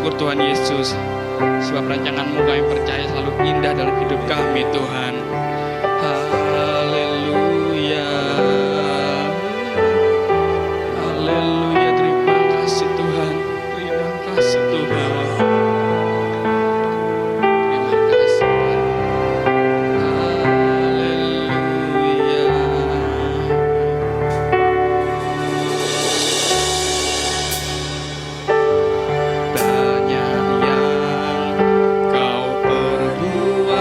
bersyukur Tuhan Yesus, sebab rancangan-Mu kami percaya selalu indah dalam hidup kami Tuhan. Haleluya, haleluya, terima kasih Tuhan, terima kasih Tuhan, terima kasih Tuhan. Haleluya. Banyak yang Kau perbuat,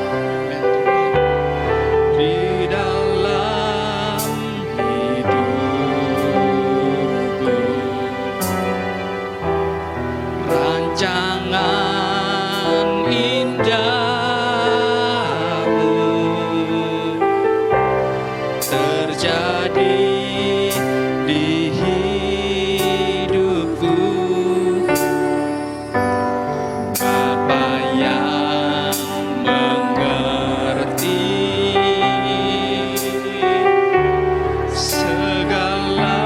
amin Tuhan, di dalam hidupku. Rancangan indahmu terjadi di hidupku. Bapa yang mengerti segala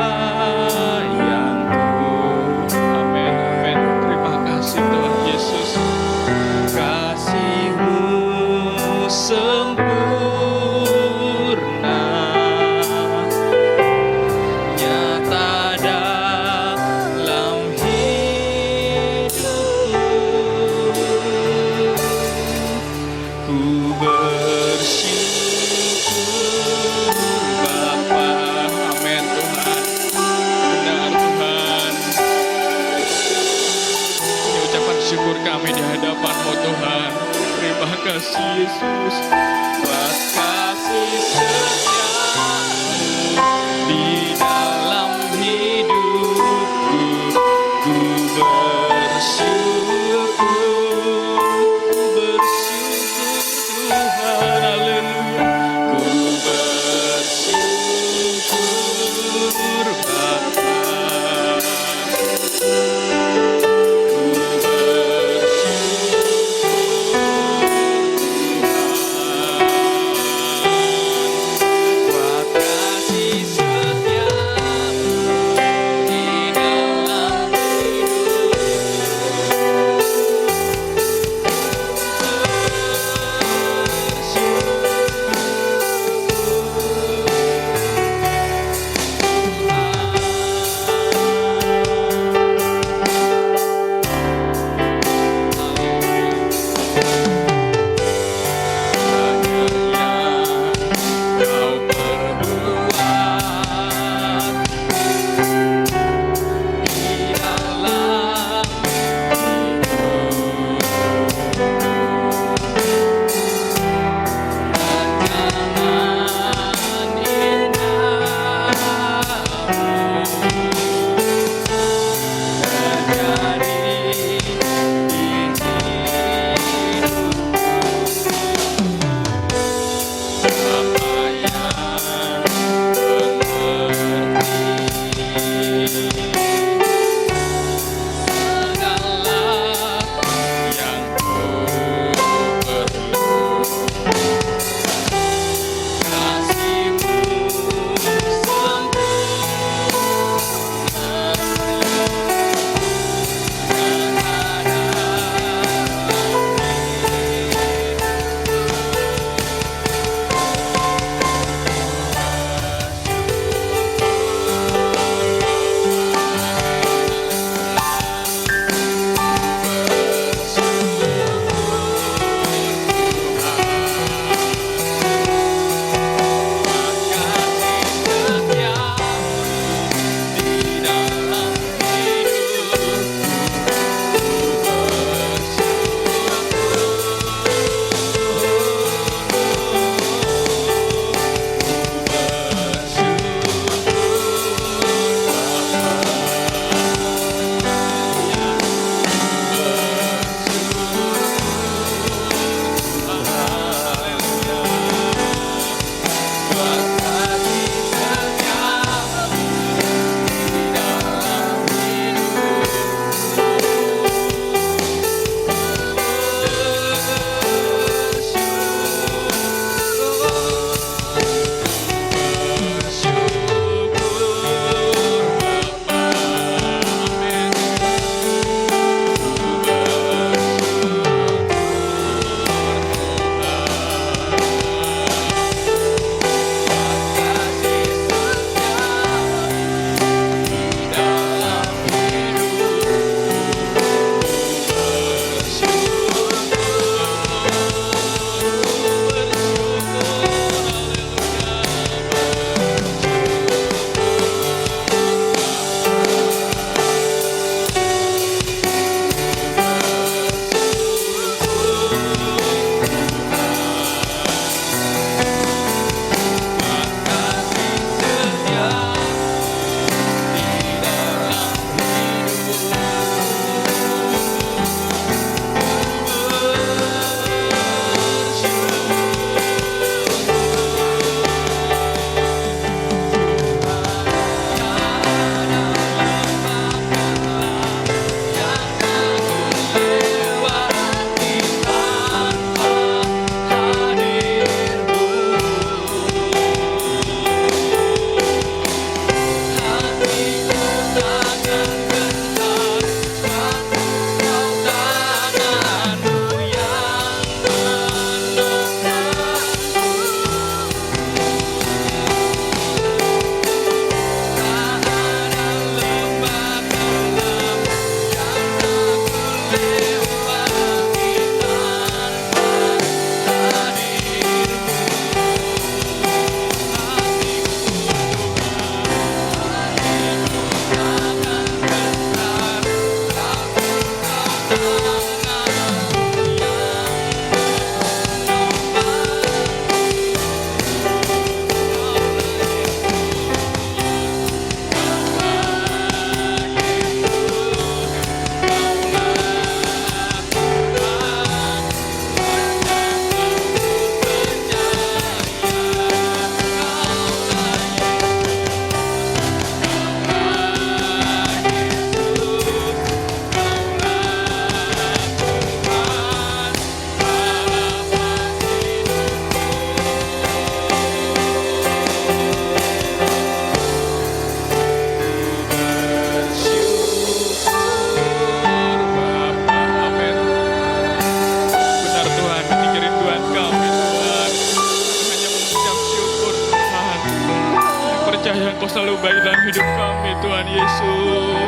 yang amin, amin. Terima kasih Tuhan Yesus. Kasih-Mu sempurna, nyata dalam hidupku. Ku bersyukur Bapa, amin Tuhan, benar Tuhan. Ini ucapan syukur kami di hadapan-Mu Tuhan. Terima kasih Yesus, buat kasih setia-Mu di dalam hidupku. Ku bersyukur Tuhan, haleluya. Ku bersyukur Bapa, ku bersyukur Tuhan. Engkau selalu baik dalam hidup kami, Tuhan Yesus.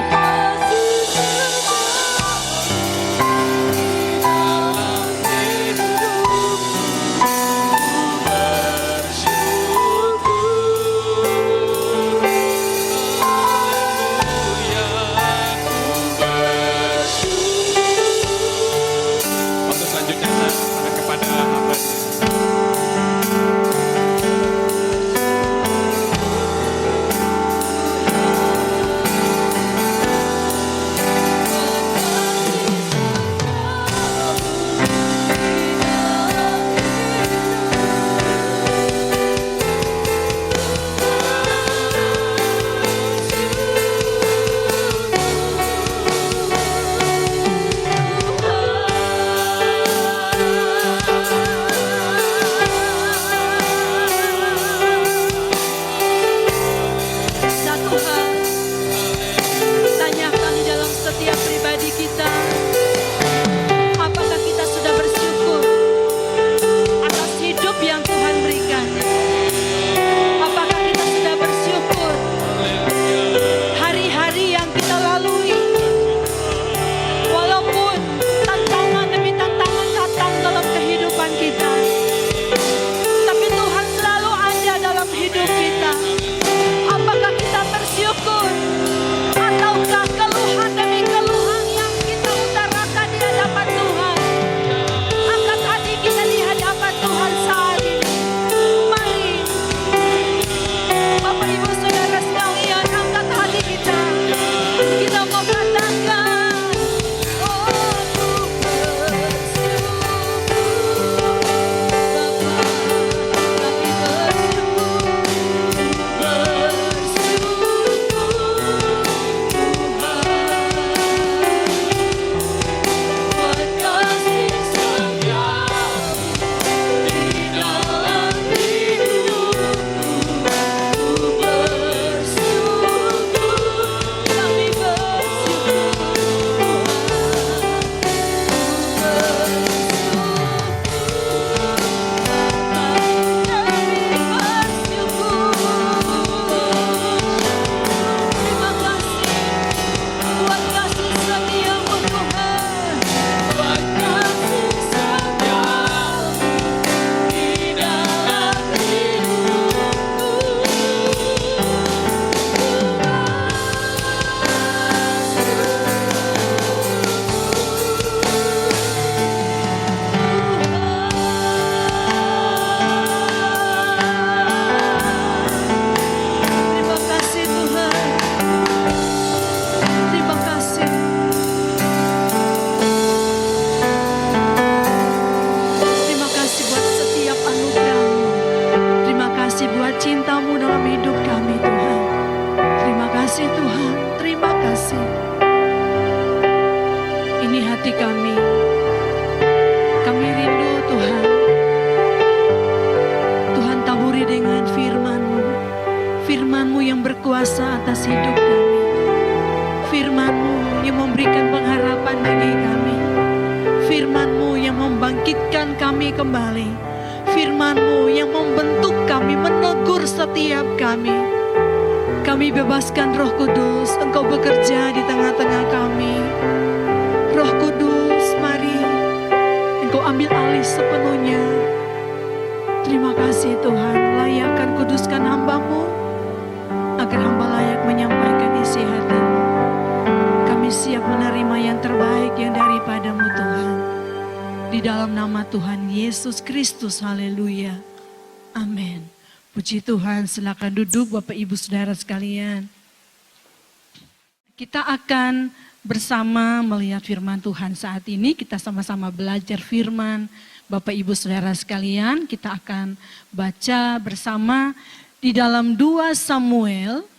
Kristus, haleluya, amin. Puji Tuhan, silakan duduk Bapak Ibu Saudara sekalian. Kita akan bersama melihat firman Tuhan saat ini, kita sama-sama belajar firman. Bapak Ibu Saudara sekalian, kita akan baca bersama di dalam 2 Samuel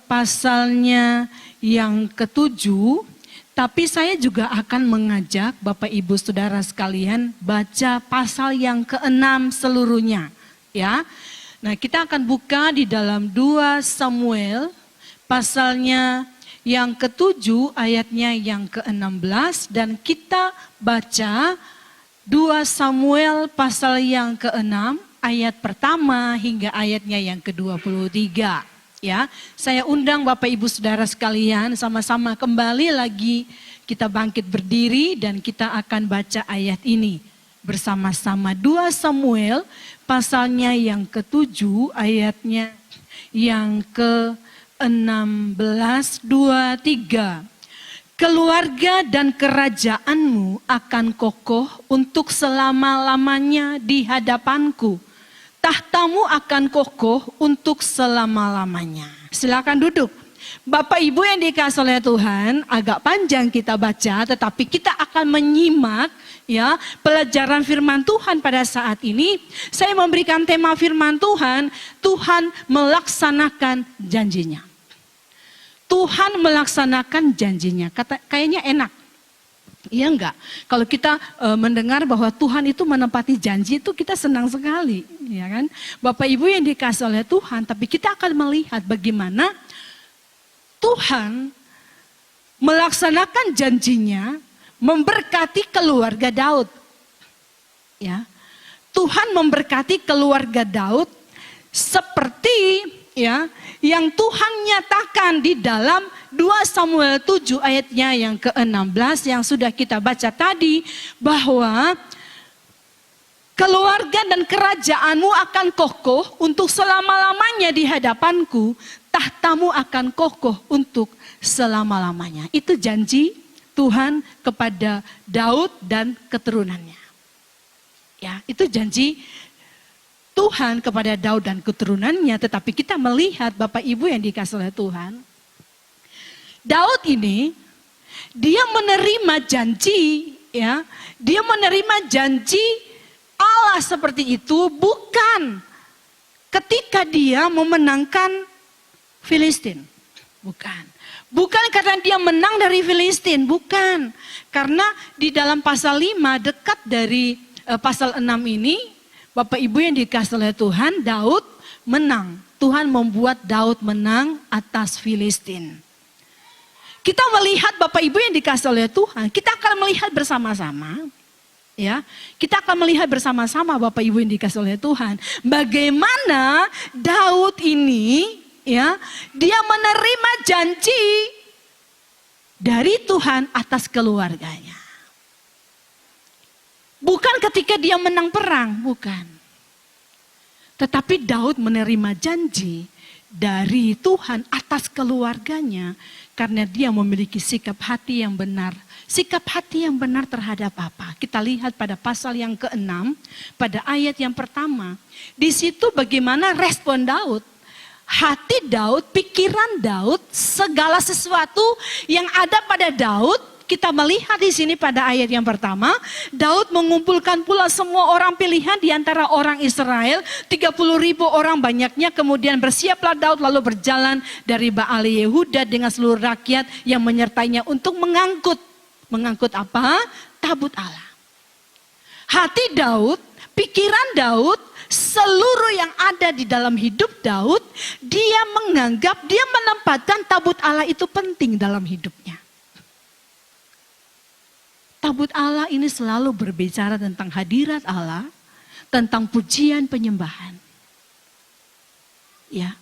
pasalnya yang ke-7. Tapi saya juga akan mengajak Bapak Ibu Saudara sekalian baca pasal yang ke-6 seluruhnya, ya. Nah, kita akan buka di dalam 2 Samuel pasalnya yang ke-7 ayatnya yang ke-16 dan kita baca 2 Samuel pasal yang ke-6 ayat pertama hingga ayatnya yang ke-23. Ya, saya undang Bapak Ibu Saudara sekalian sama-sama kembali lagi kita bangkit berdiri dan kita akan baca ayat ini bersama-sama. 2 Samuel pasalnya yang ke-7 ayatnya yang ke-16, 2, 3. Keluarga dan kerajaanmu akan kokoh untuk selama-lamanya di hadapanku. Tahtamu akan kokoh untuk selama-lamanya. Silakan duduk. Bapak Ibu yang dikasihi oleh Tuhan, agak panjang kita baca, tetapi kita akan menyimak ya pelajaran firman Tuhan pada saat ini. Saya memberikan tema firman Tuhan, Tuhan melaksanakan janjinya. Tuhan melaksanakan janjinya. Kayaknya enak. Iya enggak? Kalau kita mendengar bahwa Tuhan itu menepati janji itu kita senang sekali. Ya kan? Bapak Ibu yang dikasihi oleh Tuhan. Tapi kita akan melihat bagaimana Tuhan melaksanakan janjinya memberkati keluarga Daud. Ya, Tuhan memberkati keluarga Daud seperti ya yang Tuhan nyatakan di dalam 2 Samuel 7 ayatnya yang ke-16 yang sudah kita baca tadi, bahwa keluarga dan kerajaanmu akan kokoh untuk selama-lamanya di hadapanku, tahtamu akan kokoh untuk selama-lamanya. Itu janji Tuhan kepada Daud dan keturunannya. Ya, itu janji Tuhan kepada Daud dan keturunannya, tetapi kita melihat Bapak Ibu yang dikasihi oleh Tuhan, Daud ini dia menerima janji, ya, dia menerima janji Allah seperti itu bukan ketika dia memenangkan Filistin, bukan karena dia menang dari Filistin, bukan, karena di dalam pasal 5 dekat dari pasal 6 ini, Bapak Ibu yang dikasihi oleh Tuhan, Daud menang. Tuhan membuat Daud menang atas Filistin. Kita melihat Bapak Ibu yang dikasihi oleh Tuhan, kita akan melihat bersama-sama. Ya, kita akan melihat bersama-sama Bapak Ibu yang dikasihi oleh Tuhan, bagaimana Daud ini, ya, dia menerima janji dari Tuhan atas keluarganya. Bukan ketika dia menang perang, bukan. Tetapi Daud menerima janji dari Tuhan atas keluarganya karena dia memiliki sikap hati yang benar. Sikap hati yang benar terhadap apa? Kita lihat pada pasal yang ke-6, pada ayat yang pertama. Di situ bagaimana respon Daud. Hati Daud, pikiran Daud, segala sesuatu yang ada pada Daud, kita melihat di sini pada ayat yang pertama, Daud mengumpulkan pula semua orang pilihan di antara orang Israel, 30.000 orang banyaknya, kemudian bersiaplah Daud lalu berjalan dari Baal Yehuda dengan seluruh rakyat yang menyertainya untuk mengangkut apa? Tabut Allah. Hati Daud, pikiran Daud, seluruh yang ada di dalam hidup Daud, dia menganggap, dia menempatkan tabut Allah itu penting dalam hidupnya. Tabut Allah ini selalu berbicara tentang hadirat Allah, tentang pujian penyembahan. Ya,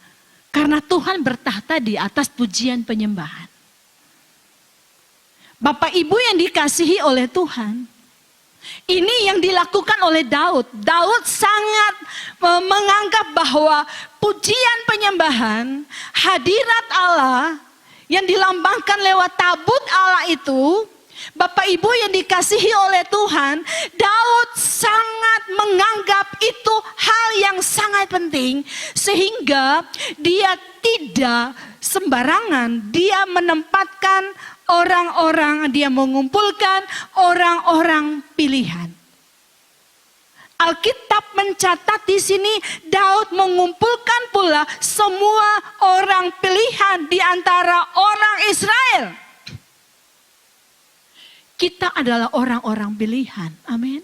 karena Tuhan bertahta di atas pujian penyembahan. Bapak Ibu yang dikasihi oleh Tuhan, ini yang dilakukan oleh Daud. Daud sangat menganggap bahwa pujian penyembahan, hadirat Allah yang dilambangkan lewat tabut Allah itu, Bapak Ibu yang dikasihi oleh Tuhan, Daud sangat menganggap itu hal yang sangat penting. Sehingga dia tidak sembarangan, dia menempatkan orang-orang, dia mengumpulkan orang-orang pilihan. Alkitab mencatat di sini Daud mengumpulkan pula semua orang pilihan di antara orang Israel. Kita adalah orang-orang pilihan, amin.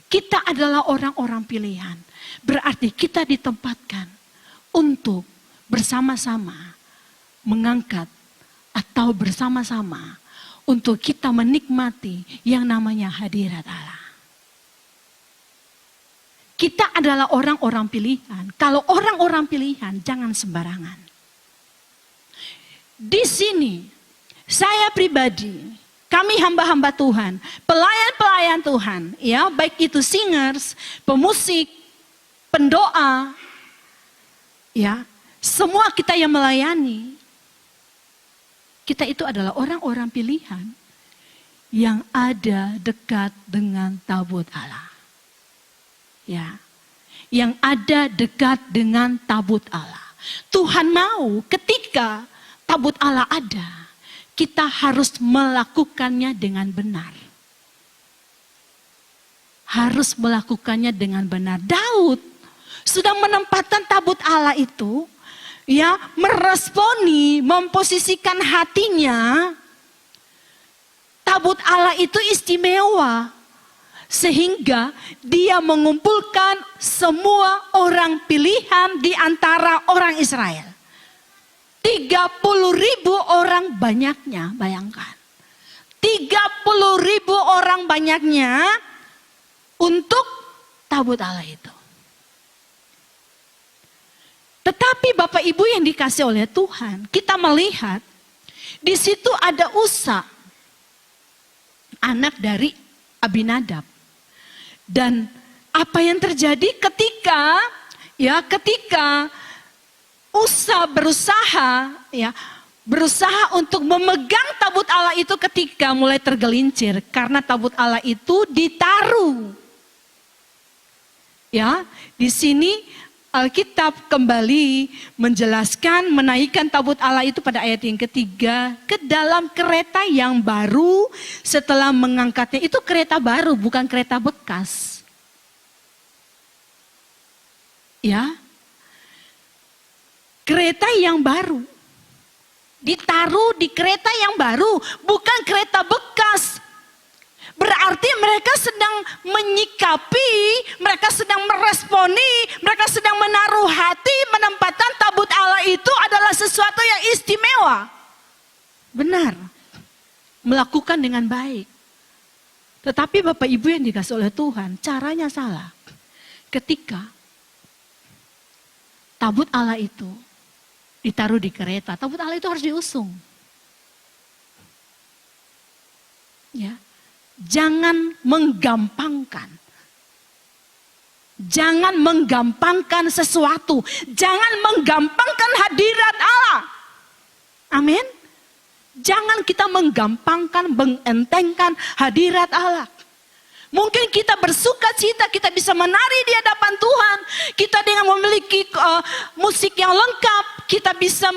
Kita adalah orang-orang pilihan. Berarti kita ditempatkan untuk bersama-sama mengangkat atau bersama-sama untuk kita menikmati yang namanya hadirat Allah. Kita adalah orang-orang pilihan. Kalau orang-orang pilihan, jangan sembarangan. Di sini, saya pribadi, kami hamba-hamba Tuhan, pelayan-pelayan Tuhan, ya, baik itu singers, pemusik, pendoa, ya, semua kita yang melayani, kita itu adalah orang-orang pilihan yang ada dekat dengan tabut Allah. Ya, yang ada dekat dengan tabut Allah. Tuhan mau ketika tabut Allah ada, kita harus melakukannya dengan benar. Harus melakukannya dengan benar. Daud sudah menempatkan tabut Allah itu, ya, meresponi, memposisikan hatinya. Tabut Allah itu istimewa. Sehingga dia mengumpulkan semua orang pilihan di antara orang Israel. 30.000 orang banyaknya, bayangkan. 30.000 orang banyaknya untuk tabut Allah itu. Tetapi Bapak Ibu yang dikasih oleh Tuhan, kita melihat di situ ada Usa, anak dari Abinadab. Dan apa yang terjadi ketika Usa berusaha untuk memegang tabut Allah itu ketika mulai tergelincir karena tabut Allah itu ditaruh. Ya, di sini Alkitab kembali menjelaskan menaikkan tabut Allah itu pada ayat yang ketiga ke dalam kereta yang baru setelah mengangkatnya. Itu kereta baru, bukan kereta bekas. Ya, kereta yang baru. Ditaruh di kereta yang baru, bukan kereta bekas. Berarti mereka sedang menyikapi, mereka sedang meresponi, mereka sedang menaruh hati, menempatkan tabut Allah itu adalah sesuatu yang istimewa. Benar, melakukan dengan baik. Tetapi Bapak Ibu yang dikasih oleh Tuhan, caranya salah. Ketika tabut Allah itu ditaruh di kereta, tabut Allah itu harus diusung. Ya. Jangan menggampangkan. Jangan menggampangkan sesuatu. Jangan menggampangkan hadirat Allah. Amin. Jangan kita menggampangkan, mengentengkan hadirat Allah. Mungkin kita bersuka cita, kita bisa menari di hadapan Tuhan. Kita dengan memiliki musik yang lengkap, kita bisa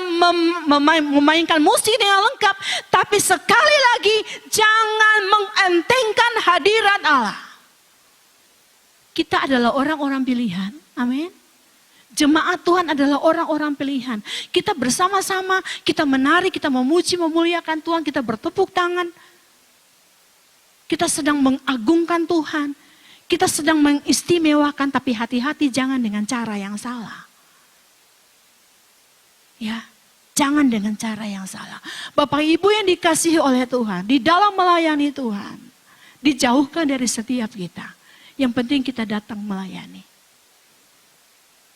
memainkan musik dengan lengkap. Tapi sekali lagi, jangan mengentengkan hadirat Allah. Kita adalah orang-orang pilihan, amin. Jemaat Tuhan adalah orang-orang pilihan. Kita bersama-sama, kita menari, kita memuji, memuliakan Tuhan, kita bertepuk tangan. Kita sedang mengagungkan Tuhan. Kita sedang mengistimewakan, tapi hati-hati jangan dengan cara yang salah. Ya, jangan dengan cara yang salah. Bapak Ibu yang dikasihi oleh Tuhan, di dalam melayani Tuhan, dijauhkan dari setiap kita. Yang penting kita datang melayani.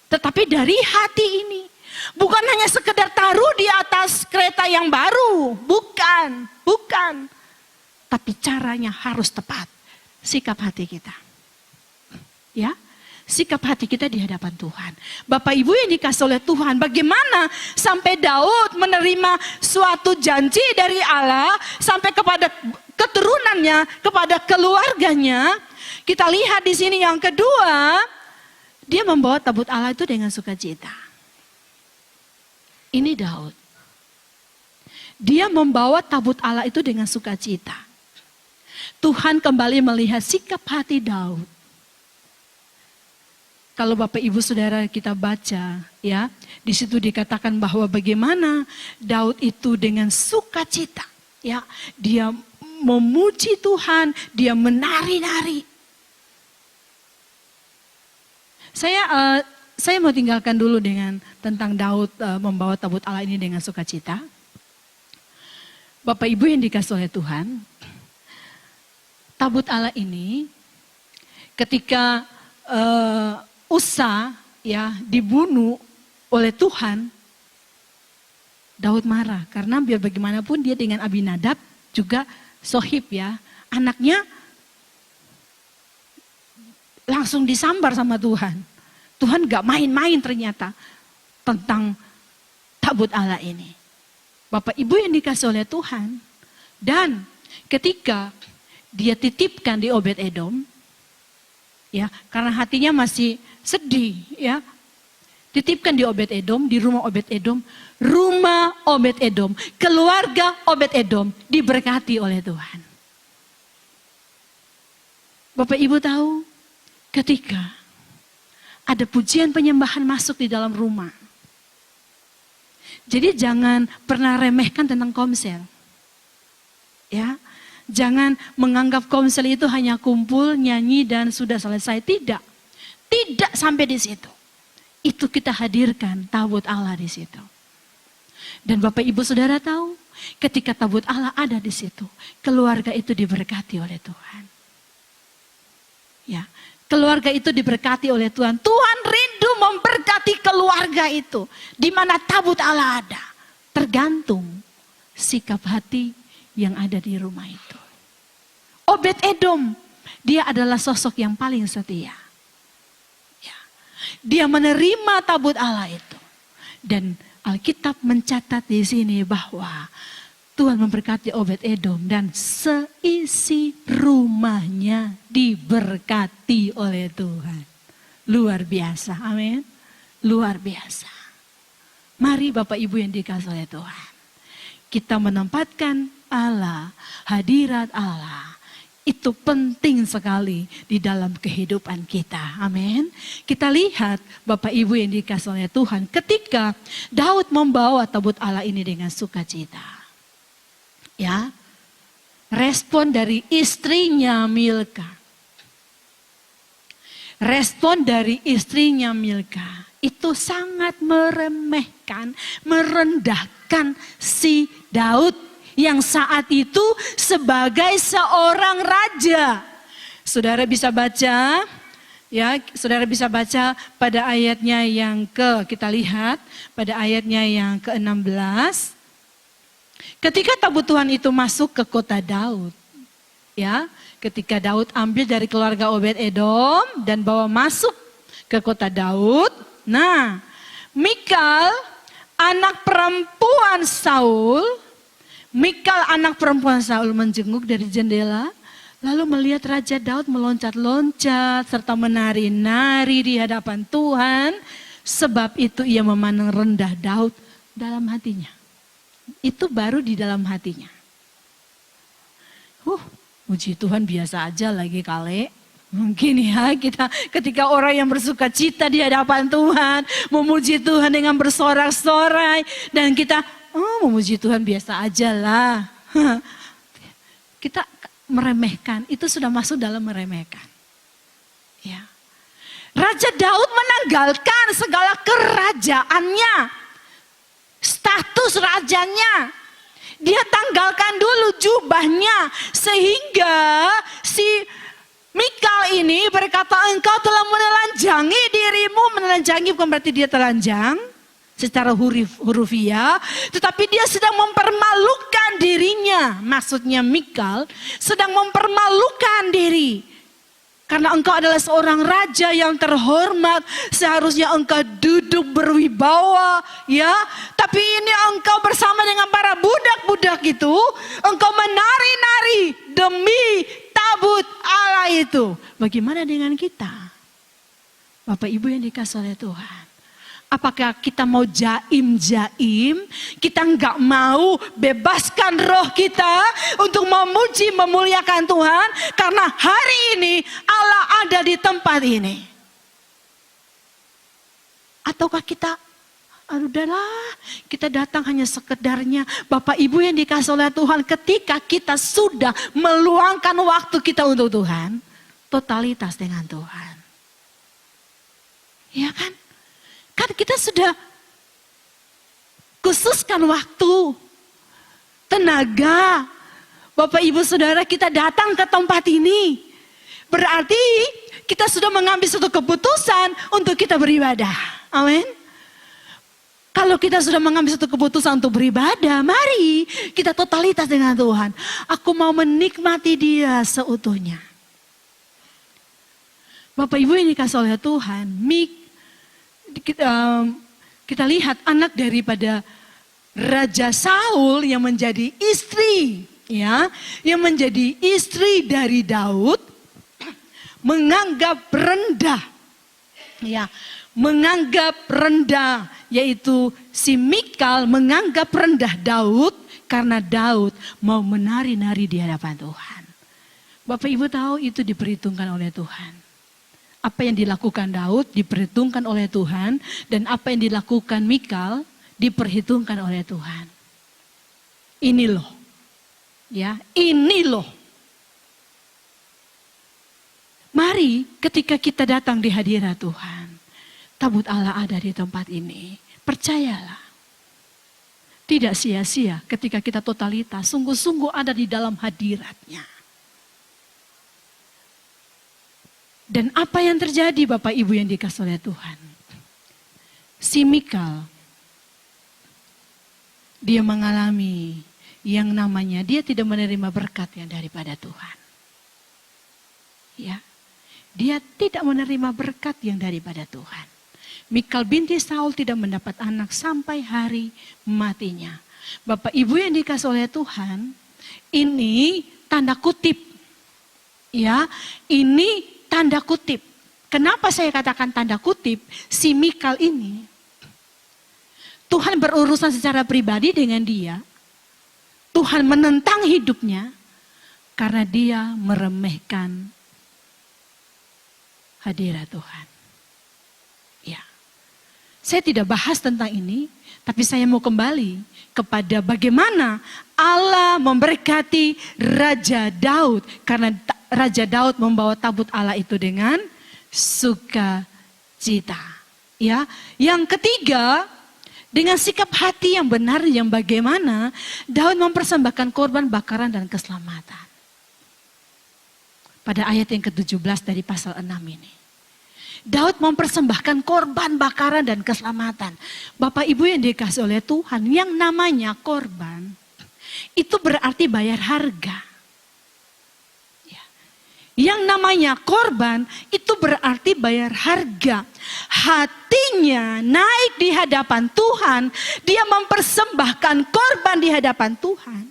Tetapi dari hati ini, bukan hanya sekedar taruh di atas kereta yang baru, bukan. Tapi caranya harus tepat. Sikap hati kita. Ya, sikap hati kita di hadapan Tuhan. Bapak Ibu yang dikasih oleh Tuhan, bagaimana sampai Daud menerima suatu janji dari Allah sampai kepada keturunannya, kepada keluarganya. Kita lihat di sini yang kedua, dia membawa tabut Allah itu dengan sukacita. Ini Daud. Dia membawa tabut Allah itu dengan sukacita. Tuhan kembali melihat sikap hati Daud. Kalau Bapak Ibu Saudara kita baca, ya, di situ dikatakan bahwa bagaimana Daud itu dengan sukacita, ya, dia memuji Tuhan, dia menari-nari. Saya mau tinggalkan dulu dengan tentang Daud membawa tabut Allah ini dengan sukacita. Bapak Ibu yang dikasih oleh Tuhan, tabut Allah ini ketika Usa ya dibunuh oleh Tuhan, Daud marah karena biar bagaimanapun dia dengan Abinadab juga sohib ya, anaknya langsung disambar sama Tuhan. Tuhan gak main-main ternyata tentang tabut Allah ini. Bapak Ibu yang dikasih oleh Tuhan, dan ketika dia titipkan di Obed-Edom, ya karena hatinya masih sedih, ya titipkan di Obed-Edom, di rumah Obed-Edom, keluarga Obed-Edom diberkati oleh Tuhan. Bapak Ibu tahu, ketika ada pujian penyembahan masuk di dalam rumah, jadi jangan pernah remehkan tentang komsel. Ya, jangan menganggap komsel itu hanya kumpul, nyanyi dan sudah selesai. Tidak. Tidak sampai di situ. Itu kita hadirkan tabut Allah di situ. Dan Bapak Ibu Saudara tahu, ketika tabut Allah ada di situ, keluarga itu diberkati oleh Tuhan. Ya, keluarga itu diberkati oleh Tuhan. Tuhan rindu memberkati keluarga itu. Di mana tabut Allah ada. Tergantung sikap hati yang ada di rumah itu. Obed-Edom, dia adalah sosok yang paling setia. Ya, dia menerima tabut Allah itu. Dan Alkitab mencatat di sini bahwa Tuhan memberkati Obed-Edom dan seisi rumahnya diberkati oleh Tuhan. Luar biasa, amin. Luar biasa. Mari Bapak Ibu yang dikasihi oleh Tuhan, kita menempatkan Allah, hadirat Allah. Itu penting sekali di dalam kehidupan kita. Amin. Kita lihat Bapak Ibu yang dikasihi oleh Tuhan, ketika Daud membawa tabut Allah ini dengan sukacita. Ya, respon dari istrinya Milka. Respon dari istrinya Milka itu sangat meremehkan, merendahkan si Daud yang saat itu sebagai seorang raja. Saudara bisa baca, ya, saudara bisa baca pada ayatnya yang kita lihat pada ayatnya yang ke-16. Ketika tabut Tuhan itu masuk ke kota Daud, ya, ketika Daud ambil dari keluarga Obed-Edom dan bawa masuk ke kota Daud, nah, Mikal anak perempuan Saul menjenguk dari jendela, lalu melihat Raja Daud meloncat-loncat serta menari-nari di hadapan Tuhan. Sebab itu ia memandang rendah Daud dalam hatinya. Itu baru di dalam hatinya. Puji Tuhan biasa aja lagi kali. Mungkin ya kita ketika orang yang bersuka cita di hadapan Tuhan, memuji Tuhan dengan bersorak-sorai, dan kita memuji Tuhan biasa aja lah. Kita meremehkan, itu sudah masuk dalam meremehkan. Ya. Raja Daud menanggalkan segala kerajaannya. Status rajanya, dia tanggalkan dulu jubahnya, sehingga si Mikal ini berkata, engkau telah menelanjangi dirimu. Menelanjangi bukan berarti dia telanjang secara hurufiah, tetapi dia sedang mempermalukan dirinya. Maksudnya Mikal sedang mempermalukan diri. Karena engkau adalah seorang raja yang terhormat, seharusnya engkau duduk berwibawa, ya. Tapi ini engkau bersama dengan para budak-budak itu, engkau menari-nari demi tabut Allah itu. Bagaimana dengan kita? Bapak Ibu yang dikasihi oleh Tuhan. Apakah kita mau jaim-jaim, kita enggak mau bebaskan roh kita untuk memuji, memuliakan Tuhan. Karena hari ini Allah ada di tempat ini. Ataukah kita, udahlah, kita datang hanya sekedarnya. Bapak Ibu yang dikasihi oleh Tuhan, ketika kita sudah meluangkan waktu kita untuk Tuhan, totalitas dengan Tuhan. Ya kan? Kan kita sudah khususkan waktu, tenaga. Bapak Ibu Saudara, kita datang ke tempat ini. berarti kita sudah mengambil suatu keputusan untuk kita beribadah. Amin. Kalau kita sudah mengambil satu keputusan untuk beribadah, mari kita totalitas dengan Tuhan. Aku mau menikmati Dia seutuhnya. Bapak Ibu yang dikasih oleh Tuhan, kita lihat anak daripada Raja Saul yang menjadi istri, ya, yang menjadi istri dari Daud, menganggap rendah, ya, menganggap rendah, yaitu si Mikal menganggap rendah Daud karena Daud mau menari-nari di hadapan Tuhan. Bapak Ibu tahu itu diperhitungkan oleh Tuhan. Apa yang dilakukan Daud diperhitungkan oleh Tuhan, dan apa yang dilakukan Mikal diperhitungkan oleh Tuhan. Ini loh, ya, ini loh. Mari ketika kita datang di hadirat Tuhan, tabut Allah ada di tempat ini. Percayalah, tidak sia-sia ketika kita totalitas, sungguh-sungguh ada di dalam hadiratnya. Dan apa yang terjadi Bapak Ibu yang dikasih oleh Tuhan? Si Mikal, dia mengalami yang namanya dia tidak menerima berkat yang daripada Tuhan. Ya, dia tidak menerima berkat yang daripada Tuhan. Mikal binti Saul tidak mendapat anak sampai hari matinya. Bapak Ibu yang dikasih oleh Tuhan, ini tanda kutip. Ya, ini tanda kutip. Kenapa saya katakan tanda kutip? Si Mikal ini, Tuhan berurusan secara pribadi dengan dia. Tuhan menentang hidupnya karena dia meremehkan hadirat Tuhan. Ya. Saya tidak bahas tentang ini, tapi saya mau kembali kepada bagaimana Allah memberkati Raja Daud. Karena Raja Daud membawa tabut Allah itu dengan sukacita. Ya. Yang ketiga, dengan sikap hati yang benar, yang bagaimana Daud mempersembahkan korban bakaran dan keselamatan. Pada ayat yang ke-17 dari pasal 6 ini. Daud mempersembahkan korban bakaran dan keselamatan. Bapak Ibu yang dikasih oleh Tuhan, yang namanya korban, itu berarti bayar harga. Ya. Yang namanya korban, itu berarti bayar harga. Hatinya naik di hadapan Tuhan, dia mempersembahkan korban di hadapan Tuhan.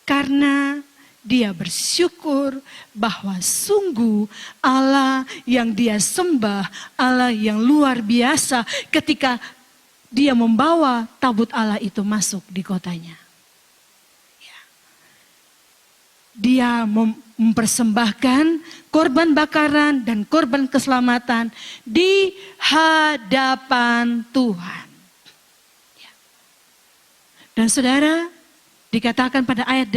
Karena dia bersyukur bahwa sungguh Allah yang dia sembah, Allah yang luar biasa ketika dia membawa tabut Allah itu masuk di kotanya. Dia mempersembahkan korban bakaran dan korban keselamatan di hadapan Tuhan. Dan saudara, dikatakan pada ayat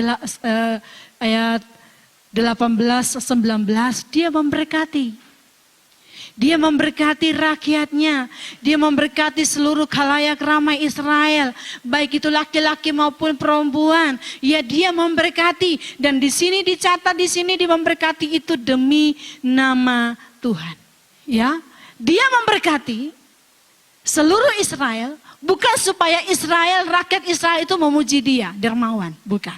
18-19, dia memberkati. Dia memberkati rakyatnya. Dia memberkati seluruh khalayak ramai Israel. Baik itu laki-laki maupun perempuan. Ya, dia memberkati. Dan di sini dicatat, di sini dia memberkati itu demi nama Tuhan. Ya, dia memberkati seluruh Israel. Bukan supaya Israel, rakyat Israel itu memuji dia, dermawan. Bukan.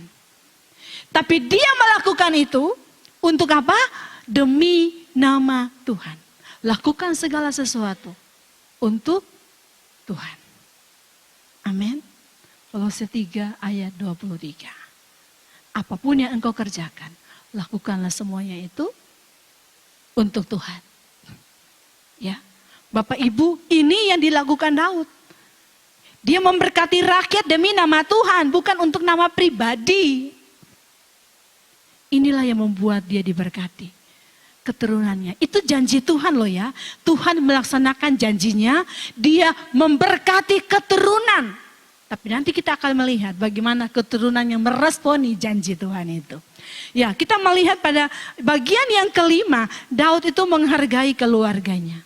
Tapi dia melakukan itu untuk apa? Demi nama Tuhan. Lakukan segala sesuatu untuk Tuhan. Amin. Kolose 3 ayat 23. Apapun yang engkau kerjakan, lakukanlah semuanya itu untuk Tuhan. Ya, Bapak Ibu, ini yang dilakukan Daud. Dia memberkati rakyat demi nama Tuhan, bukan untuk nama pribadi. Inilah yang membuat dia diberkati. Keturunannya, itu janji Tuhan loh ya. Tuhan melaksanakan janjinya, dia memberkati keturunan. Tapi nanti kita akan melihat bagaimana keturunan yang meresponi janji Tuhan itu. Ya, kita melihat pada bagian yang kelima, Daud itu menghargai keluarganya.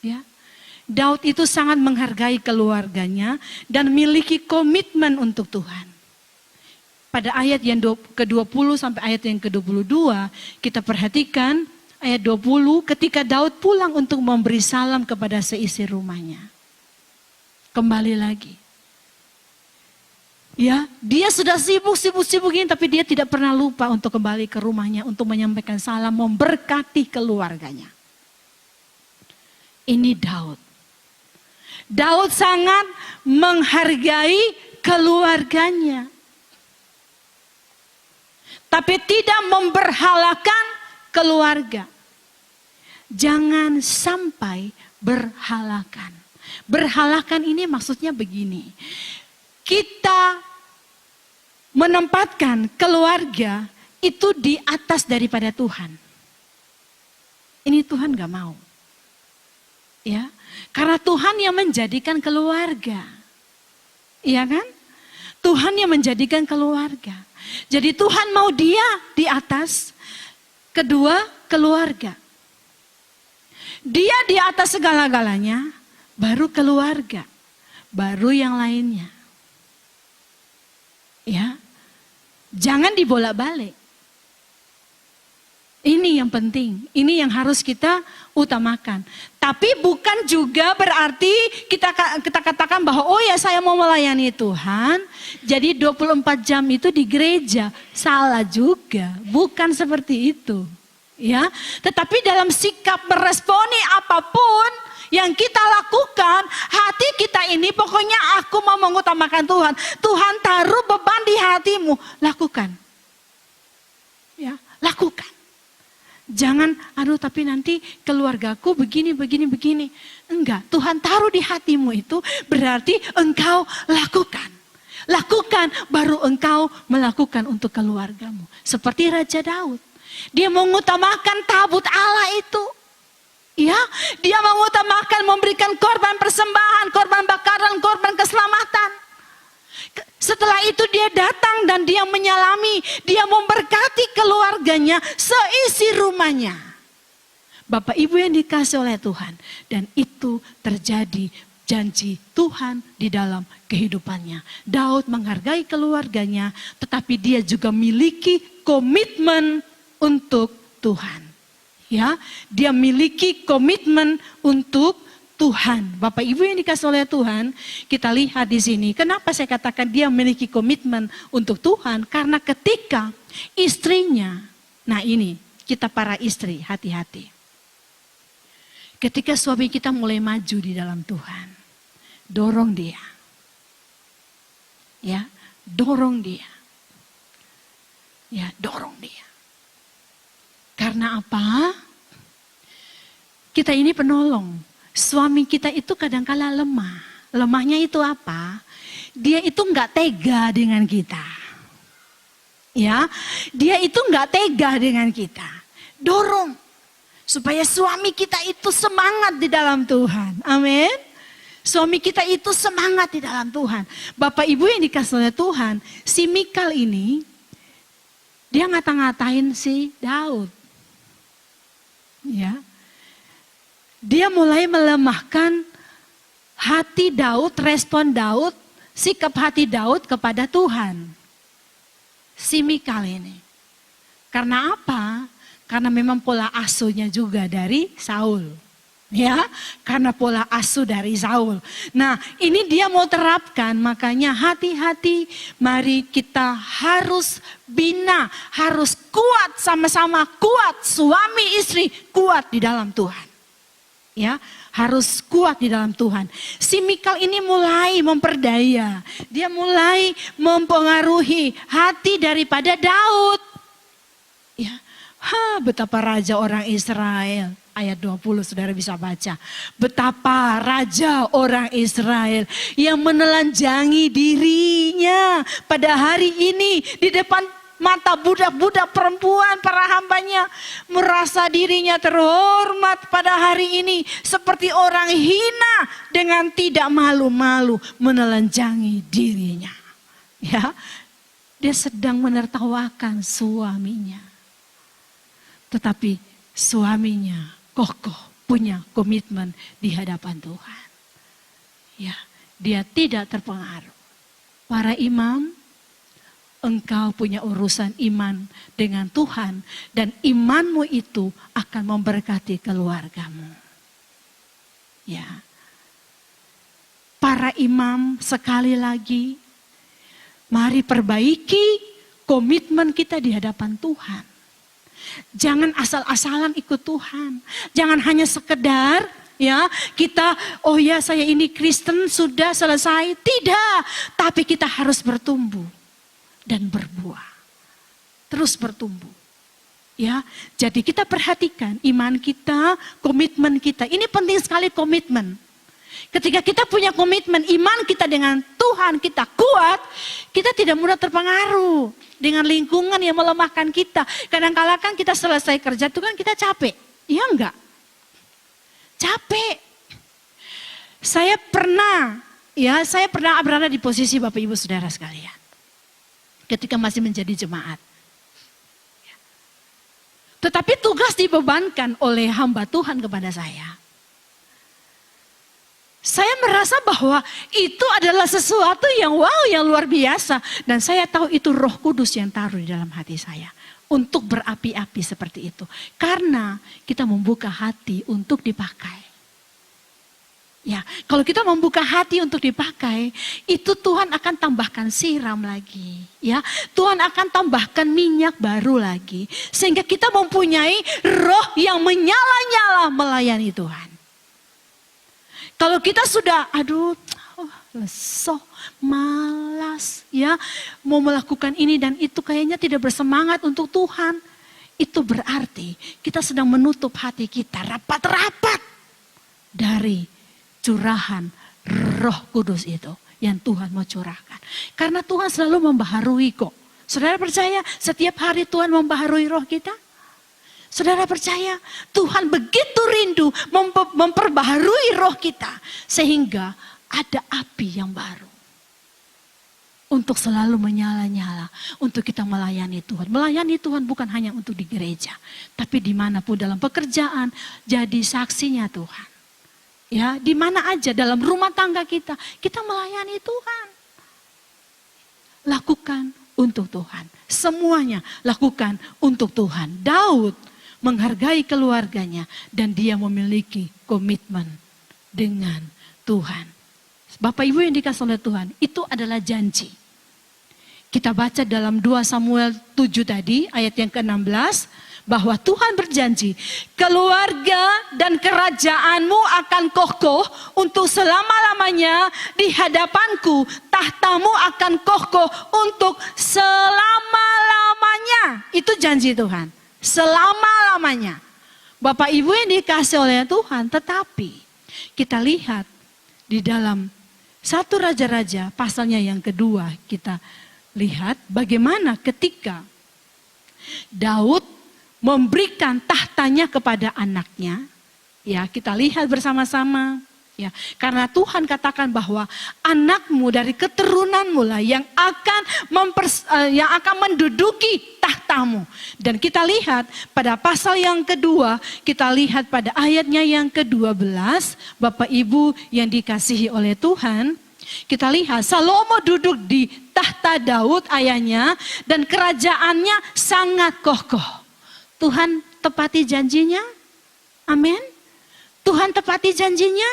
Ya. Daud itu sangat menghargai keluarganya dan memiliki komitmen untuk Tuhan. pada ayat yang ke-20 sampai ayat yang ke-22, kita perhatikan ayat 20, ketika Daud pulang untuk memberi salam kepada seisi rumahnya. Kembali lagi. Ya, dia sudah sibuk ini, tapi dia tidak pernah lupa untuk kembali ke rumahnya untuk menyampaikan salam, memberkati keluarganya. Ini Daud. Daud sangat menghargai keluarganya. Tapi tidak memberhalakan keluarga. Jangan sampai berhalakan. Berhalakan ini maksudnya begini. Kita menempatkan keluarga itu di atas daripada Tuhan. Ini Tuhan gak mau. Ya, karena Tuhan yang menjadikan keluarga. Iya kan? Tuhan yang menjadikan keluarga. Jadi Tuhan mau dia di atas, kedua keluarga. Dia di atas segala-galanya, baru keluarga, baru yang lainnya. Ya, jangan dibolak-balik. Ini yang penting, ini yang harus kita utamakan. Tapi bukan juga berarti kita katakan bahwa oh ya saya mau melayani Tuhan, jadi 24 jam itu di gereja. Salah juga, bukan seperti itu. Ya, tetapi dalam sikap meresponi apapun yang kita lakukan, hati kita ini pokoknya aku mau mengutamakan Tuhan. Tuhan taruh beban di hatimu, lakukan. Ya, lakukan. Jangan, aduh tapi nanti keluargaku begini. Enggak, Tuhan taruh di hatimu itu berarti engkau lakukan. Lakukan, baru engkau melakukan untuk keluargamu. Seperti Raja Daud. Dia mengutamakan tabut Allah itu. Ya, dia mengutamakan memberikan korban persembahan, korban bakaran, korban keselamatan. Setelah itu dia datang dan dia menyalami, dia memberkati keluarganya, seisi rumahnya. Bapak Ibu yang dikasih oleh Tuhan, dan itu terjadi janji Tuhan di dalam kehidupannya. Daud menghargai keluarganya, tetapi dia juga miliki komitmen untuk Tuhan. Ya, dia miliki komitmen untuk Tuhan. Bapak Ibu yang dikasih oleh Tuhan, kita lihat di sini. Kenapa saya katakan dia memiliki komitmen untuk Tuhan? Karena ketika istrinya, nah ini kita para istri hati-hati. Ketika suami kita mulai maju di dalam Tuhan, dorong dia. Ya, dorong dia. Ya, dorong dia. Karena apa? Kita ini penolong. Suami kita itu kadang-kala lemah. Lemahnya itu apa? Dia itu nggak tega dengan kita. Ya, dia itu nggak tega dengan kita. Dorong supaya suami kita itu semangat di dalam Tuhan. Amin. Suami kita itu semangat di dalam Tuhan. Bapak Ibu yang dikasih oleh Tuhan, si Mikal ini dia ngata-ngatain si Daud. Ya. Dia mulai melemahkan hati Daud, respon Daud, sikap hati Daud kepada Tuhan. Si Mikal ini. Karena apa? Karena memang pola asuhnya juga dari Saul. Ya, karena pola asuh dari Saul. Nah, ini dia mau terapkan, makanya hati-hati, mari kita harus bina, harus kuat sama-sama, kuat suami istri, kuat di dalam Tuhan. Ya, harus kuat di dalam Tuhan. Si Mikal ini mulai memperdaya. Dia mulai mempengaruhi hati daripada Daud. Ya, betapa raja orang Israel. Ayat 20 saudara bisa baca. Betapa raja orang Israel yang menelanjangi dirinya pada hari ini di depan mata budak-budak perempuan para hambanya, merasa dirinya terhormat pada hari ini seperti orang hina dengan tidak malu-malu menelanjangi dirinya. Ya, dia sedang menertawakan suaminya. Tetapi suaminya kokoh punya komitmen di hadapan Tuhan. Ya, dia tidak terpengaruh. Para imam, engkau punya urusan iman dengan Tuhan dan imanmu itu akan memberkati keluargamu. Ya. Para imam sekali lagi, mari perbaiki komitmen kita di hadapan Tuhan. Jangan asal-asalan ikut Tuhan. Jangan hanya sekedar ya kita, oh ya saya ini Kristen sudah selesai. Tidak, tapi kita harus bertumbuh dan berbuah. Terus bertumbuh. Ya, jadi kita perhatikan iman kita, komitmen kita. Ini penting sekali komitmen. Ketika kita punya komitmen iman kita dengan Tuhan kita kuat, kita tidak mudah terpengaruh dengan lingkungan yang melemahkan kita. Kadang-kala kan kita selesai kerja itu kan kita capek. Iya enggak? Capek. Saya pernah berada di posisi Bapak Ibu Saudara sekalian. Ketika masih menjadi jemaat. Tetapi tugas dibebankan oleh hamba Tuhan kepada saya. Saya merasa bahwa itu adalah sesuatu yang wow, yang luar biasa. Dan saya tahu itu Roh Kudus yang taruh di dalam hati saya. Untuk berapi-api seperti itu. Karena kita membuka hati untuk dipakai. Ya, kalau kita membuka hati untuk dipakai, itu Tuhan akan tambahkan siram lagi. Ya, Tuhan akan tambahkan minyak baru lagi. Sehingga kita mempunyai roh yang menyala-nyala melayani Tuhan. Kalau kita sudah, lesoh, malas, ya, mau melakukan ini dan itu kayaknya tidak bersemangat untuk Tuhan. Itu berarti kita sedang menutup hati kita rapat-rapat dari curahan Roh Kudus itu yang Tuhan mau curahkan. Karena Tuhan selalu membaharui kok. Saudara percaya setiap hari Tuhan membaharui roh kita? Saudara percaya Tuhan begitu rindu memperbaharui roh kita. Sehingga ada api yang baru. Untuk selalu menyala-nyala. Untuk kita melayani Tuhan. Melayani Tuhan bukan hanya untuk di gereja. Tapi dimanapun dalam pekerjaan. Jadi saksinya Tuhan. Ya, di mana aja dalam rumah tangga kita melayani Tuhan. Lakukan untuk Tuhan. Semuanya lakukan untuk Tuhan. Daud menghargai keluarganya dan dia memiliki komitmen dengan Tuhan. Bapak Ibu yang dikasihi oleh Tuhan, itu adalah janji. Kita baca dalam 2 Samuel 7 tadi, ayat yang ke-16. Bahwa Tuhan berjanji, keluarga dan kerajaanmu akan kokoh untuk selama-lamanya di hadapanku. Tahtamu akan kokoh untuk selama-lamanya. Itu janji Tuhan. Selama-lamanya. Bapak Ibu yang dikasih oleh Tuhan, tetapi kita lihat di dalam 1 Raja-Raja pasalnya yang kedua, kita lihat bagaimana ketika Daud memberikan tahtanya kepada anaknya. Ya, kita lihat bersama-sama. Ya, karena Tuhan katakan bahwa anakmu dari keturunanmu lah yang akan menduduki tahtamu. Dan kita lihat pada pasal yang kedua, kita lihat pada ayatnya yang ke-12, Bapak Ibu yang dikasihi oleh Tuhan, kita lihat Salomo duduk di tahta Daud ayahnya dan kerajaannya sangat kokoh. Tuhan tepati janjinya. Amin. Tuhan tepati janjinya.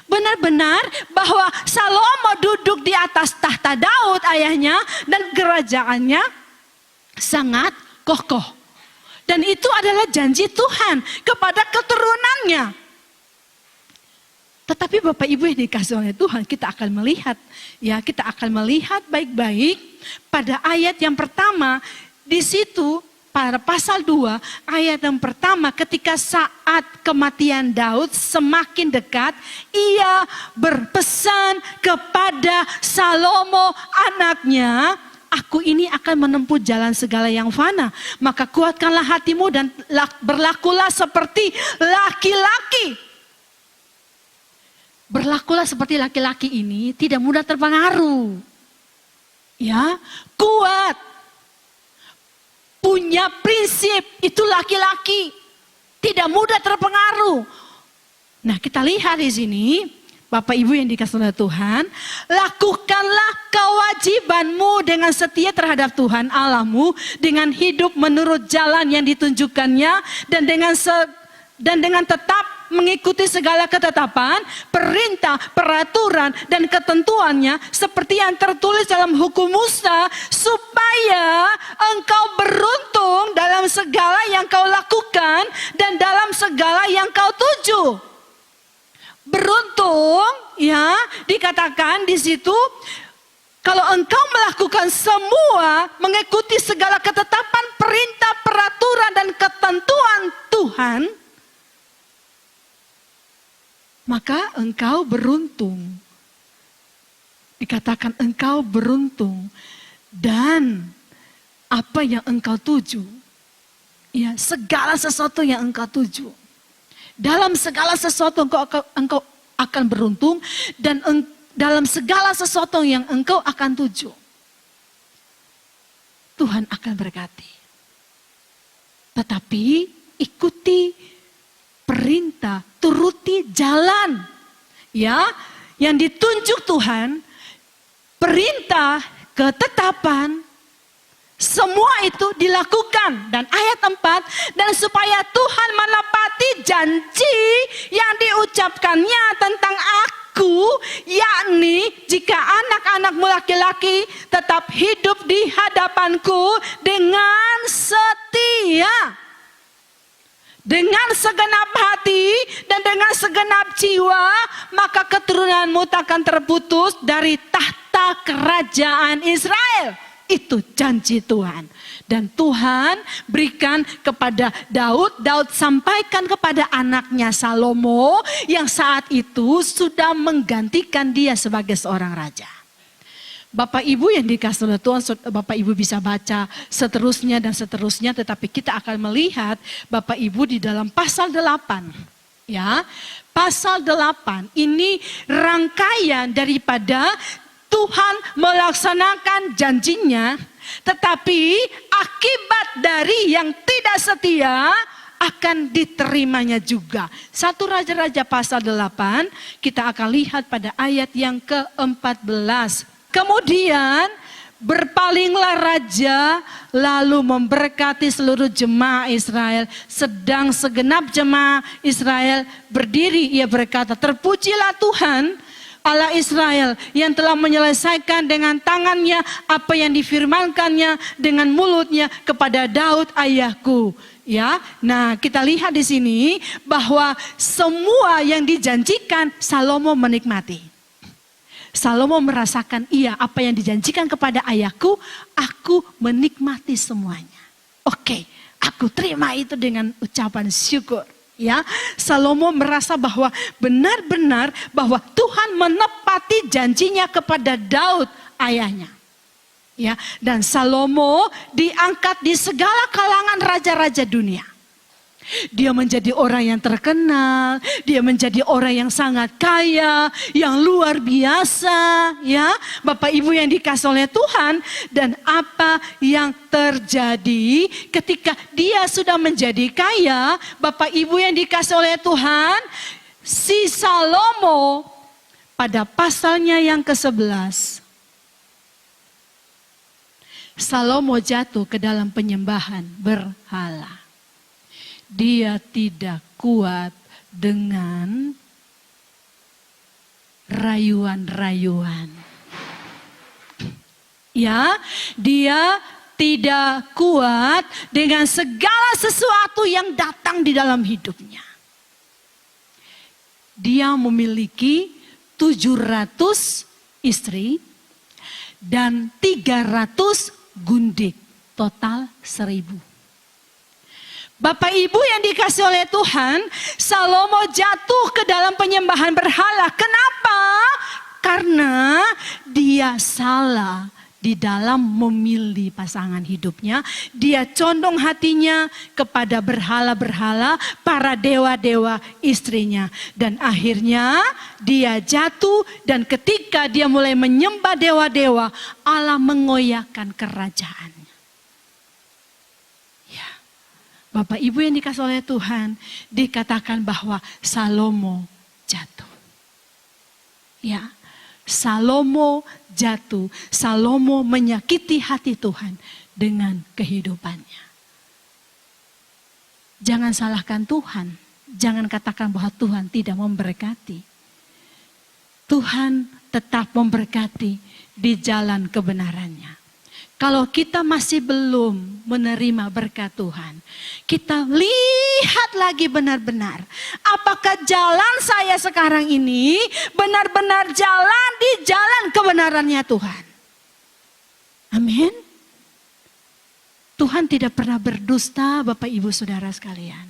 Benar-benar bahwa Salomo duduk di atas tahta Daud ayahnya dan kerajaannya sangat kokoh. Dan itu adalah janji Tuhan kepada keturunannya. Tetapi Bapak Ibu yang dikasihi oleh Tuhan, kita akan melihat baik-baik pada ayat yang pertama di situ. Pada pasal 2 ayat yang pertama, ketika saat kematian Daud semakin dekat, ia berpesan kepada Salomo anaknya, aku ini akan menempuh jalan segala yang fana, maka kuatkanlah hatimu dan berlakulah seperti laki-laki. Berlakulah seperti laki-laki ini tidak mudah terpengaruh. Ya, kuat. Punya prinsip, itu laki-laki. Tidak mudah terpengaruh. Nah, kita lihat di sini Bapak Ibu yang dikasihi oleh Tuhan, lakukanlah kewajibanmu dengan setia terhadap Tuhan Allahmu, dengan hidup menurut jalan yang ditunjukkannya, dan dengan tetap mengikuti segala ketetapan, perintah, peraturan, dan ketentuannya seperti yang tertulis dalam hukum Musa, supaya engkau beruntung dalam segala yang kau lakukan dan dalam segala yang kau tuju. Beruntung, ya, dikatakan di situ, kalau engkau melakukan semua, mengikuti segala ketetapan, perintah, peraturan, dan ketentuan Tuhan, maka engkau beruntung. Dikatakan engkau beruntung. Dan apa yang engkau tuju, ya, segala sesuatu yang engkau tuju. Dalam segala sesuatu engkau akan beruntung, dan dalam segala sesuatu yang engkau akan tuju, Tuhan akan berkati. Tetapi ikuti perintah, turuti jalan, ya, yang ditunjuk Tuhan, perintah, ketetapan, semua itu dilakukan. Dan ayat 4, dan supaya Tuhan menepati janji yang diucapkannya tentang aku, yakni jika anak-anakmu laki-laki tetap hidup di hadapanku dengan setia, dengan segenap hati dan dengan segenap jiwa, maka keturunanmu takkan terputus dari tahta kerajaan Israel. Itu janji Tuhan. Dan Tuhan berikan kepada Daud, Daud sampaikan kepada anaknya Salomo, yang saat itu sudah menggantikan dia sebagai seorang raja. Bapak Ibu yang dikasihi oleh Tuhan, Bapak Ibu bisa baca seterusnya dan seterusnya, tetapi kita akan melihat Bapak Ibu di dalam pasal 8. Ya, pasal 8 ini rangkaian daripada Tuhan melaksanakan janjinya, tetapi akibat dari yang tidak setia akan diterimanya juga. 1 Raja-Raja pasal 8, kita akan lihat pada ayat yang ke-14. Kemudian berpalinglah raja lalu memberkati seluruh jemaah Israel. Sedang segenap jemaah Israel berdiri, ia berkata, terpujilah Tuhan Allah Israel yang telah menyelesaikan dengan tangannya apa yang difirmankannya dengan mulutnya kepada Daud ayahku. Ya, nah kita lihat di sini bahwa semua yang dijanjikan Salomo menikmati. Salomo merasakan, iya, apa yang dijanjikan kepada ayahku, aku menikmati semuanya. Oke, aku terima itu dengan ucapan syukur. Ya, Salomo merasa bahwa benar-benar bahwa Tuhan menepati janjinya kepada Daud ayahnya. Ya, dan Salomo diangkat di segala kalangan raja-raja dunia. Dia menjadi orang yang terkenal, dia menjadi orang yang sangat kaya, yang luar biasa, ya. Bapak Ibu yang dikasihi oleh Tuhan, dan apa yang terjadi ketika dia sudah menjadi kaya, Bapak Ibu yang dikasihi oleh Tuhan, si Salomo pada pasalnya yang ke-11, Salomo jatuh ke dalam penyembahan berhala. Dia tidak kuat dengan rayuan-rayuan. Ya, dia tidak kuat dengan segala sesuatu yang datang di dalam hidupnya. Dia memiliki 700 istri dan 300 gundik, total 1000. Bapak Ibu yang dikasihi oleh Tuhan, Salomo jatuh ke dalam penyembahan berhala. Kenapa? Karena dia salah di dalam memilih pasangan hidupnya. Dia condong hatinya kepada berhala-berhala, para dewa-dewa istrinya. Dan akhirnya dia jatuh, dan ketika dia mulai menyembah dewa-dewa, Allah mengoyakkan kerajaan. Bapak Ibu yang dikasihi oleh Tuhan, dikatakan bahwa Salomo jatuh. Ya, Salomo jatuh, Salomo menyakiti hati Tuhan dengan kehidupannya. Jangan salahkan Tuhan, jangan katakan bahwa Tuhan tidak memberkati. Tuhan tetap memberkati di jalan kebenarannya. Kalau kita masih belum menerima berkat Tuhan, kita lihat lagi benar-benar. Apakah jalan saya sekarang ini benar-benar jalan di jalan kebenarannya Tuhan? Amin. Tuhan tidak pernah berdusta, Bapak Ibu Saudara sekalian.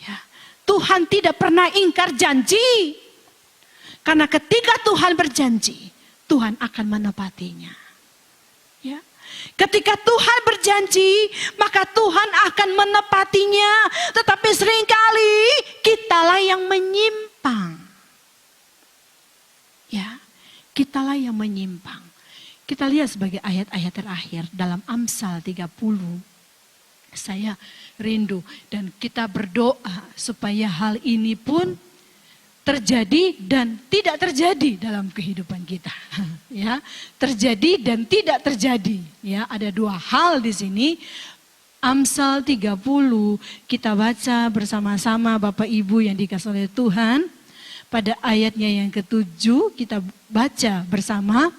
Ya, Tuhan tidak pernah ingkar janji. Karena ketika Tuhan berjanji, Tuhan akan menepatinya. Ya. Ketika Tuhan berjanji, maka Tuhan akan menepatinya. Tetapi seringkali kitalah yang menyimpang. Ya, kitalah yang menyimpang. Kita lihat sebagai ayat-ayat terakhir dalam Amsal 30. Saya rindu dan kita berdoa supaya hal ini pun terjadi dan tidak terjadi dalam kehidupan kita. Ya, terjadi dan tidak terjadi. Ya, ada dua hal di sini. Amsal 30 kita baca bersama-sama Bapak Ibu yang dikasihi oleh Tuhan. Pada ayatnya yang ke-7 kita baca bersama.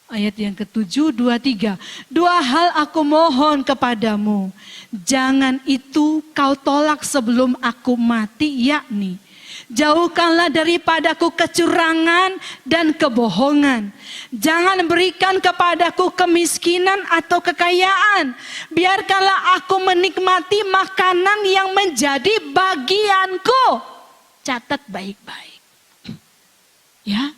Ayat yang ke-7, 2, 3. Dua hal aku mohon kepadamu. Jangan itu kau tolak sebelum aku mati, yakni jauhkanlah daripadaku kecurangan dan kebohongan. Jangan berikan kepadaku kemiskinan atau kekayaan. Biarkanlah aku menikmati makanan yang menjadi bagianku. Catat baik-baik. Ya.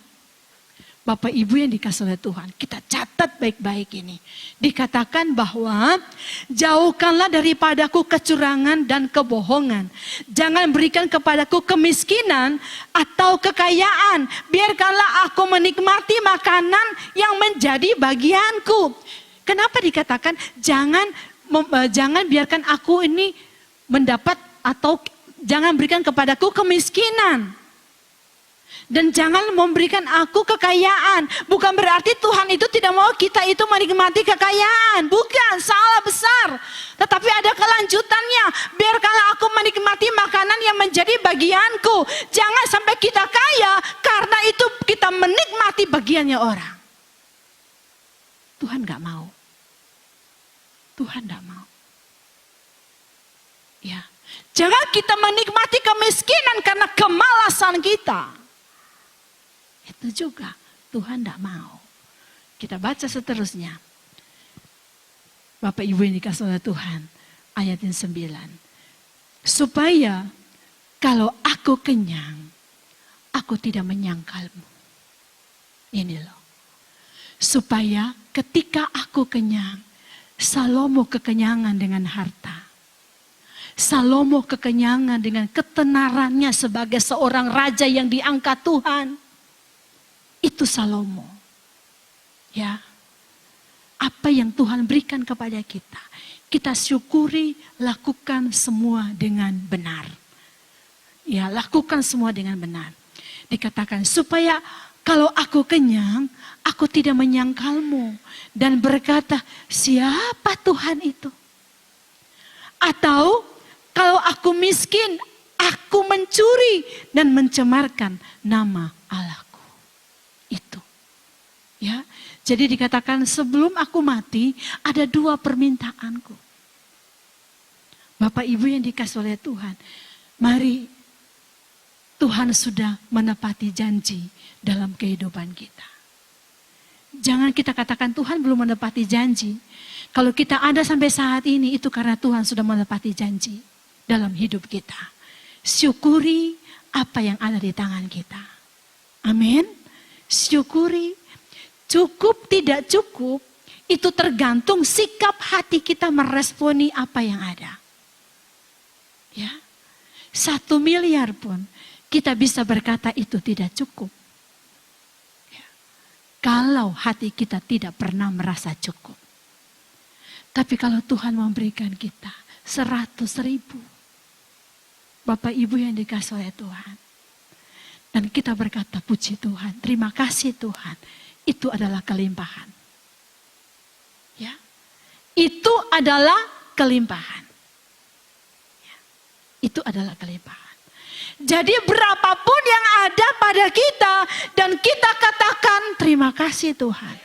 Bapak Ibu yang dikasihi oleh Tuhan, kita catat baik-baik ini. Dikatakan bahwa jauhkanlah daripadaku kecurangan dan kebohongan. Jangan berikan kepadaku kemiskinan atau kekayaan. Biarkanlah aku menikmati makanan yang menjadi bagianku. Kenapa dikatakan jangan biarkan aku ini mendapat atau jangan berikan kepadaku kemiskinan. Dan jangan memberikan aku kekayaan. Bukan berarti Tuhan itu tidak mau kita itu menikmati kekayaan. Bukan, salah besar. Tetapi ada kelanjutannya. Biarkanlah aku menikmati makanan yang menjadi bagianku. Jangan sampai kita kaya karena itu kita menikmati bagiannya orang. Tuhan gak mau. Tuhan gak mau. Ya. Jangan kita menikmati kemiskinan karena kemalasan kita. Itu juga Tuhan tidak mau. Kita baca seterusnya. Bapak Ibu yang dikasihi oleh Tuhan. Ayat yang 9. Supaya kalau aku kenyang, aku tidak menyangkalmu. Ini loh. Supaya ketika aku kenyang, Salomo kekenyangan dengan harta. Salomo kekenyangan dengan ketenarannya sebagai seorang raja yang diangkat Tuhan. Itu Salomo. Ya. Apa yang Tuhan berikan kepada kita. Kita syukuri, lakukan semua dengan benar. Ya, lakukan semua dengan benar. Dikatakan supaya kalau aku kenyang, aku tidak menyangkalmu. Dan berkata, siapa Tuhan itu? Atau kalau aku miskin, aku mencuri dan mencemarkan nama Allahku. Itu. Ya. Jadi dikatakan sebelum aku mati ada dua permintaanku. Bapak Ibu yang dikasihi oleh Tuhan. Mari Tuhan sudah menepati janji dalam kehidupan kita. Jangan kita katakan Tuhan belum menepati janji. Kalau kita ada sampai saat ini itu karena Tuhan sudah menepati janji dalam hidup kita. Syukuri apa yang ada di tangan kita. Amin. Syukuri, cukup tidak cukup, itu tergantung sikap hati kita meresponi apa yang ada. Ya, 1 miliar pun kita bisa berkata itu tidak cukup. Ya. Kalau hati kita tidak pernah merasa cukup. Tapi kalau Tuhan memberikan kita 100.000, Bapak Ibu yang dikasihi oleh Tuhan. Dan kita berkata, puji Tuhan, terima kasih Tuhan. Itu adalah kelimpahan. Ya, itu adalah kelimpahan. Ya, itu adalah kelimpahan. Jadi berapapun yang ada pada kita dan kita katakan terima kasih Tuhan.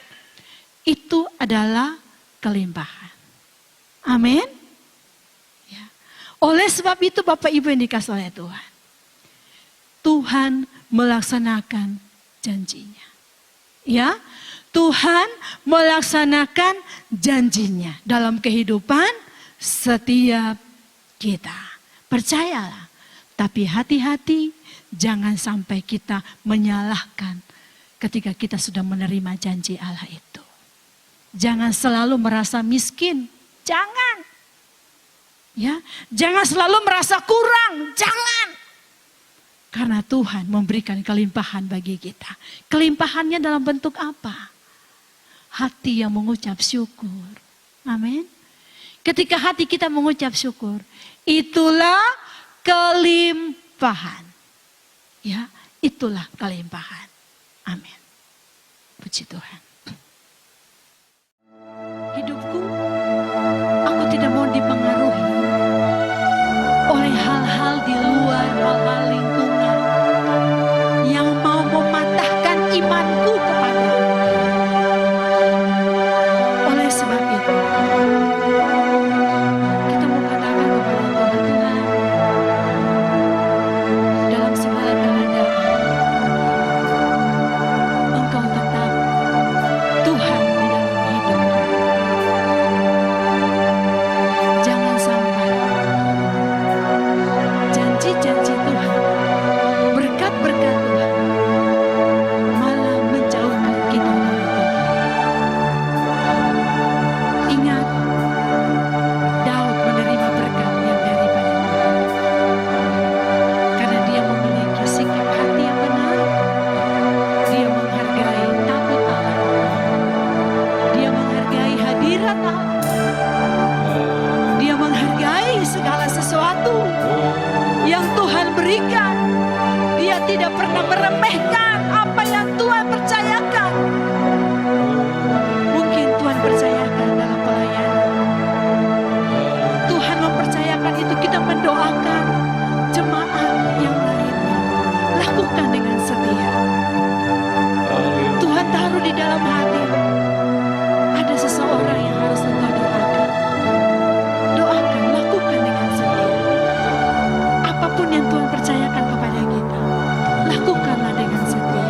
Itu adalah kelimpahan. Amin. Ya. Oleh sebab itu Bapak Ibu yang dikasih oleh Tuhan. Tuhan melaksanakan janjinya. Ya, Tuhan melaksanakan janjinya dalam kehidupan setiap kita. Percayalah, tapi hati-hati jangan sampai kita menyalahkan ketika kita sudah menerima janji Allah itu. Jangan selalu merasa miskin, jangan. Ya, jangan selalu merasa kurang, jangan. Karena Tuhan memberikan kelimpahan bagi kita. Kelimpahannya dalam bentuk apa? Hati yang mengucap syukur. Amin. Ketika hati kita mengucap syukur, itulah kelimpahan. Ya, itulah kelimpahan. Amin. Puji Tuhan. Hidupku, aku tidak mau dipengaruhi oleh hal-hal di luar, hal-hal lingkungan yang mau mematahkan imanku kepada. Oleh sebab itu, kita mau katakan kepada Tuhan, Tuhan, dalam segala keadaan, Engkau tetap Tuhan di dalam hidup. Jangan sampai janji-janji Tuhan, berkat-berkat Tuhan malah menjauhkan kita dari Tuhan. Ingat, Daud menerima berkat yang daripada Tuhan. Karena dia memiliki sikap hati yang benar. Dia menghargai tabut Allah. Dia menghargai hadirat Allah. Dia menghargai segala sesuatu yang Tuhan berikan. Dia tidak pernah meremehkan apa yang Tuhan percayakan. Mungkin Tuhan percayakan dalam pelayanan. Tuhan mempercayakan itu, kita mendoakan jemaat yang lainnya. Lakukan dengan setia. Tuhan taruh di dalam hati. Ada seseorang yang harus engkau doakan. Doakan, lakukan dengan setia. Apapun yang Tuhan percayakan kepada kita, lakukanlah dengan setia.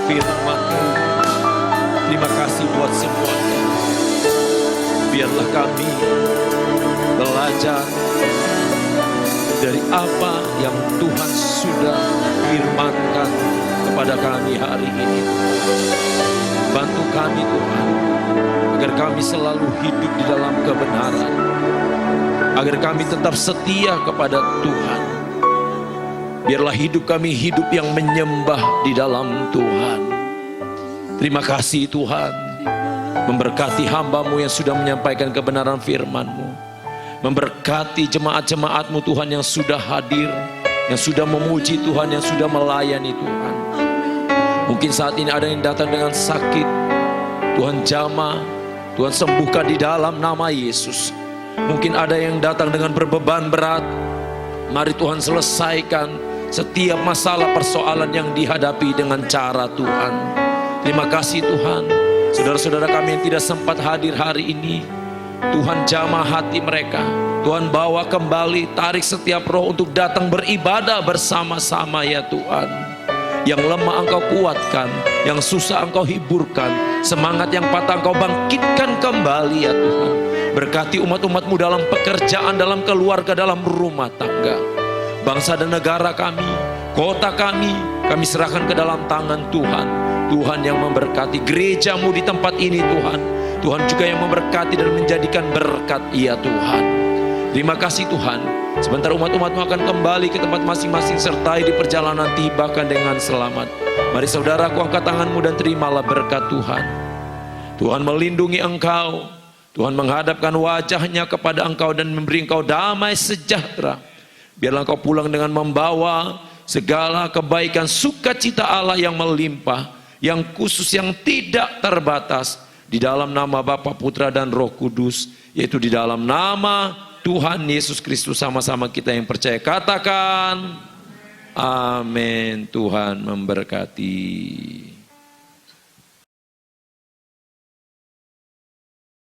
firman-Mu. Terima kasih buat semuanya. Biarlah kami belajar dari apa yang Tuhan sudah firmankan kepada kami hari ini. Bantu kami Tuhan, agar kami selalu hidup di dalam kebenaran, agar kami tetap setia kepada Tuhan. Biarlah hidup kami hidup yang menyembah di dalam Tuhan. Terima kasih Tuhan, memberkati hamba-Mu yang sudah menyampaikan kebenaran firman-Mu. Memberkati jemaat-jemaat-Mu Tuhan yang sudah hadir, yang sudah memuji Tuhan, yang sudah melayani Tuhan. Mungkin saat ini ada yang datang dengan sakit, Tuhan jamah, Tuhan sembuhkan di dalam nama Yesus. Mungkin ada yang datang dengan berbeban berat, mari Tuhan selesaikan setiap masalah persoalan yang dihadapi dengan cara Tuhan. Terima kasih Tuhan, saudara-saudara kami yang tidak sempat hadir hari ini, Tuhan jamah hati mereka. Tuhan bawa kembali, tarik setiap roh untuk datang beribadah bersama-sama ya Tuhan. Yang lemah Engkau kuatkan, yang susah Engkau hiburkan, semangat yang patah Engkau bangkitkan kembali ya Tuhan. Berkati umat-umat-Mu dalam pekerjaan, dalam keluarga, dalam rumah tangga. Bangsa dan negara kami, kota kami serahkan ke dalam tangan Tuhan. Tuhan yang memberkati gereja-Mu di tempat ini Tuhan. Tuhan juga yang memberkati dan menjadikan berkat ya Tuhan. Terima kasih Tuhan. Sebentar umat-umat-Mu akan kembali ke tempat masing-masing, sertai di perjalanan tibakan dengan selamat. Mari saudaraku angkat tanganmu dan terimalah berkat Tuhan. Tuhan melindungi engkau, Tuhan menghadapkan wajahnya kepada engkau dan memberi engkau damai sejahtera. Biarlah engkau pulang dengan membawa segala kebaikan, sukacita Allah yang melimpah, yang khusus, yang tidak terbatas. Di dalam nama Bapa, Putra dan Roh Kudus, yaitu di dalam nama Tuhan Yesus Kristus, sama-sama kita yang percaya katakan amin. Tuhan memberkati.